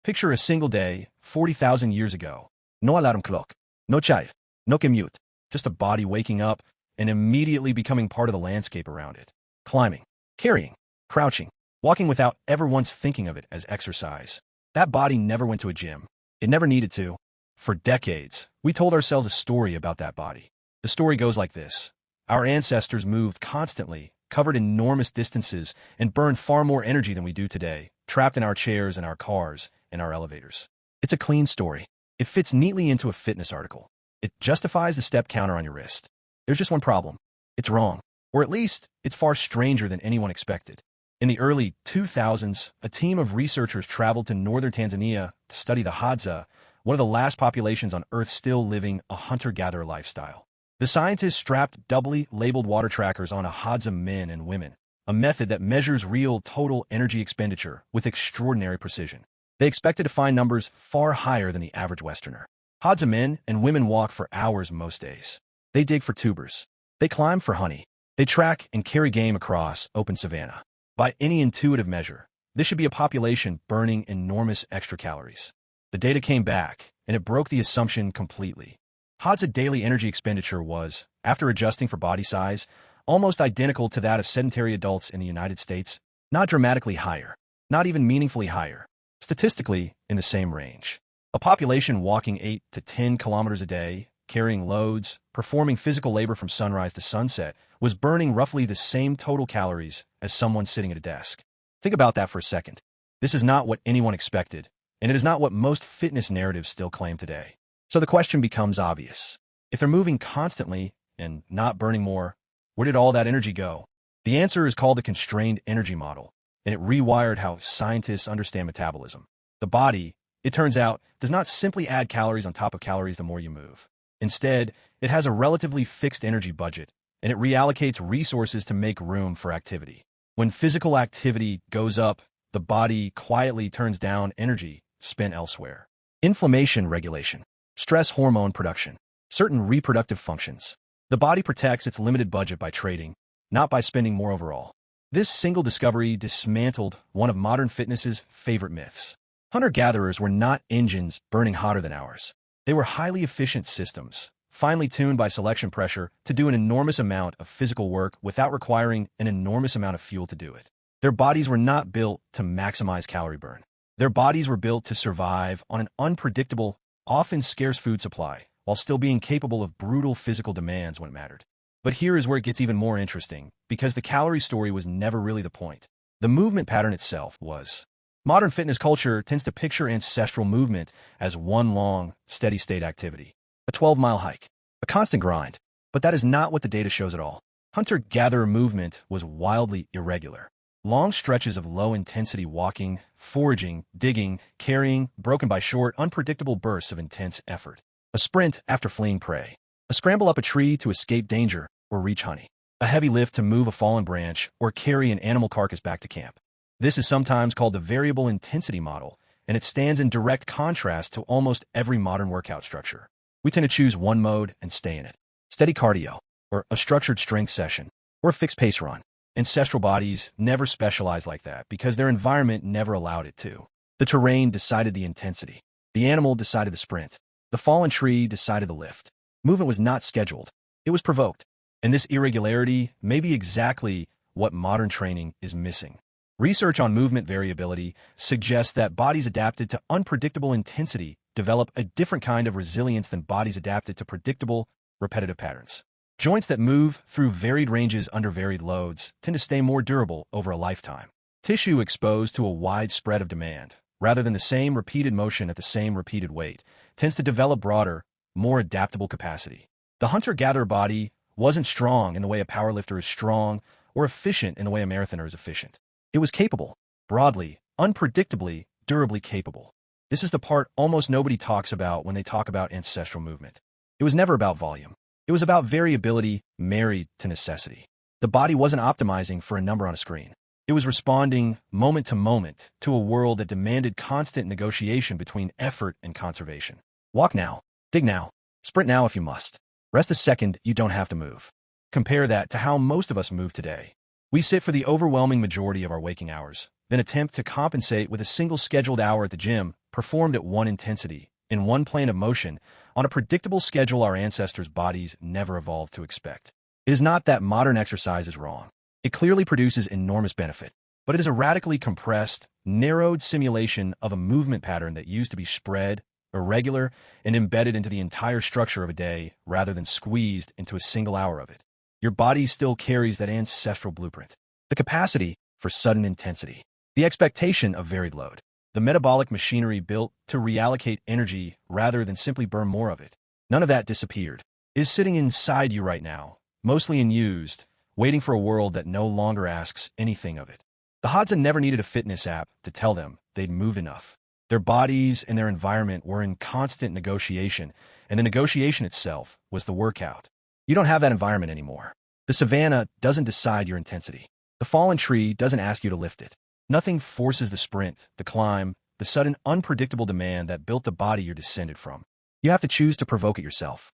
Picture a single day, 40,000 years ago. No alarm clock, no chai, no commute, just a body waking up and immediately becoming part of the landscape around it. Climbing, carrying, crouching, walking without ever once thinking of it as exercise. That body never went to a gym. It never needed to. For decades, we told ourselves a story about that body. The story goes like this. Our ancestors moved constantly, covered enormous distances, and burned far more energy than we do today, trapped in our chairs and our cars and our elevators. It's a clean story. It fits neatly into a fitness article. It justifies the step counter on your wrist. There's just one problem. It's wrong. Or at least, it's far stranger than anyone expected. In the early 2000s, a team of researchers traveled to northern Tanzania to study the Hadza, one of the last populations on Earth still living a hunter-gatherer lifestyle. The scientists strapped doubly labeled water trackers on Hadza men and women, a method that measures real total energy expenditure with extraordinary precision. They expected to find numbers far higher than the average Westerner. Hadza men and women walk for hours most days. They dig for tubers. They climb for honey. They track and carry game across open savanna. By any intuitive measure, this should be a population burning enormous extra calories. The data came back, and it broke the assumption completely. Hadza daily energy expenditure was, after adjusting for body size, almost identical to that of sedentary adults in the United States, not dramatically higher, not even meaningfully higher, statistically in the same range. A population walking 8 to 10 kilometers a day, carrying loads, performing physical labor from sunrise to sunset, was burning roughly the same total calories as someone sitting at a desk. Think about that for a second. This is not what anyone expected, and it is not what most fitness narratives still claim today. So the question becomes obvious. If they're moving constantly and not burning more, where did all that energy go? The answer is called the constrained energy model, and it rewired how scientists understand metabolism. The body, it turns out, does not simply add calories on top of calories the more you move. Instead, it has a relatively fixed energy budget, and it reallocates resources to make room for activity. When physical activity goes up, the body quietly turns down energy spent elsewhere. Inflammation regulation, stress hormone production, certain reproductive functions. The body protects its limited budget by trading, not by spending more overall. This single discovery dismantled one of modern fitness's favorite myths. Hunter-gatherers were not engines burning hotter than ours. They were highly efficient systems, finely tuned by selection pressure to do an enormous amount of physical work without requiring an enormous amount of fuel to do it. Their bodies were not built to maximize calorie burn. Their bodies were built to survive on an unpredictable, often scarce food supply, while still being capable of brutal physical demands when it mattered. But here is where it gets even more interesting, because the calorie story was never really the point. The movement pattern itself was. Modern fitness culture tends to picture ancestral movement as one long, steady-state activity. A 12-mile hike. A constant grind. But that is not what the data shows at all. Hunter-gatherer movement was wildly irregular. Long stretches of low-intensity walking, foraging, digging, carrying, broken by short, unpredictable bursts of intense effort. A sprint after fleeing prey. A scramble up a tree to escape danger or reach honey. A heavy lift to move a fallen branch or carry an animal carcass back to camp. This is sometimes called the variable intensity model, and it stands in direct contrast to almost every modern workout structure. We tend to choose one mode and stay in it. Steady cardio, or a structured strength session, or a fixed pace run. Ancestral bodies never specialized like that because their environment never allowed it to. The terrain decided the intensity. The animal decided the sprint. The fallen tree decided the lift. Movement was not scheduled. It was provoked. And this irregularity may be exactly what modern training is missing. Research on movement variability suggests that bodies adapted to unpredictable intensity develop a different kind of resilience than bodies adapted to predictable, repetitive patterns. Joints that move through varied ranges under varied loads tend to stay more durable over a lifetime. Tissue exposed to a wide spread of demand, rather than the same repeated motion at the same repeated weight, tends to develop broader, more adaptable capacity. The hunter-gatherer body wasn't strong in the way a powerlifter is strong or efficient in the way a marathoner is efficient. It was capable, broadly, unpredictably, durably capable. This is the part almost nobody talks about when they talk about ancestral movement. It was never about volume. It was about variability married to necessity. The body wasn't optimizing for a number on a screen. It was responding moment to moment to a world that demanded constant negotiation between effort and conservation. Walk now, dig now, sprint now if you must. Rest a second, you don't have to move. Compare that to how most of us move today. We sit for the overwhelming majority of our waking hours, then attempt to compensate with a single scheduled hour at the gym, performed at one intensity, in one plane of motion, on a predictable schedule our ancestors' bodies never evolved to expect. It is not that modern exercise is wrong. It clearly produces enormous benefit, but it is a radically compressed, narrowed simulation of a movement pattern that used to be spread, irregular, and embedded into the entire structure of a day rather than squeezed into a single hour of it. Your body still carries that ancestral blueprint. The capacity for sudden intensity. The expectation of varied load. The metabolic machinery built to reallocate energy rather than simply burn more of it. None of that disappeared. It is sitting inside you right now, mostly unused, waiting for a world that no longer asks anything of it. The Hadza never needed a fitness app to tell them they'd move enough. Their bodies and their environment were in constant negotiation, and the negotiation itself was the workout. You don't have that environment anymore. The savanna doesn't decide your intensity. The fallen tree doesn't ask you to lift it. Nothing forces the sprint, the climb, the sudden unpredictable demand that built the body you're descended from. You have to choose to provoke it yourself.